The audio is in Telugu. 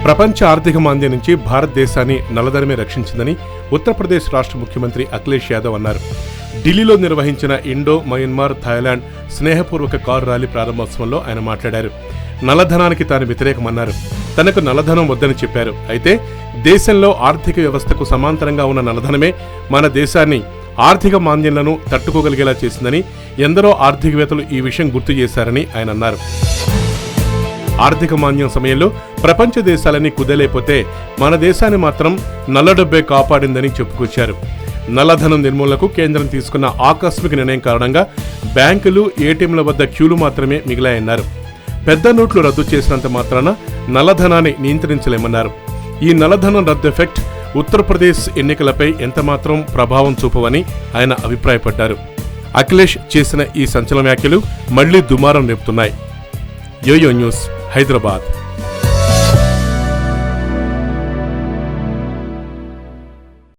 ప్రపంచ ఆర్థిక మాంద్యం నుంచి భారతదేశాన్ని నల్లధనమే రక్షించిందని ఉత్తరప్రదేశ్ రాష్ట్ర ముఖ్యమంత్రి అఖిలేష్ యాదవ్ అన్నారు. ఢిల్లీలో నిర్వహించిన ఇండో మయన్మార్ థాయిలాండ్ స్నేహపూర్వక కారు ర్యాలీ ప్రారంభోత్సవంలో ఆయన మాట్లాడారు. నల్లధనానికి తాను వ్యతిరేకమన్నారు. తనకు నల్లధనం వద్దని చెప్పారు. అయితే దేశంలో ఆర్థిక వ్యవస్థకు సమాంతరంగా ఉన్న నల్లధనమే మన దేశాన్ని ఆర్థిక మాంద్యంలను తట్టుకోగలిగేలా చేసిందని ఎందరో ఆర్థికవేత్తలు ఈ విషయం గుర్తు చేశారని ఆయన అన్నారు. ఆర్థిక మాంద్యం సమయంలో ప్రపంచ దేశాలన్నీ కుదేలైపోతే మన దేశాన్ని మాత్రం నల్లడబ్బే కాపాడిందని చెప్పుకొచ్చారు. నల్లధనం నిర్మూలనకు కేంద్రం తీసుకున్న ఆకస్మిక నిర్ణయం కారణంగా బ్యాంకులు, ఏటీఎంల వద్ద క్యూలు మాత్రమే మిగిలాయన్నారు. పెద్ద నోట్లు రద్దు చేసినంత మాత్రాన నల్లధనాన్ని నియంత్రించలేమన్నారు. ఈ నల్లధనం రద్దు ఎఫెక్ట్ ఉత్తరప్రదేశ్ ఎన్నికలపై ఎంతమాత్రం ప్రభావం చూపవని ఆయన అభిప్రాయపడ్డారు. అఖిలేష్ చేసిన ఈ సంచలన వ్యాఖ్యలు మళ్లీ దుమారం రేపుతున్నాయి. Yo-yo news, Hyderabad.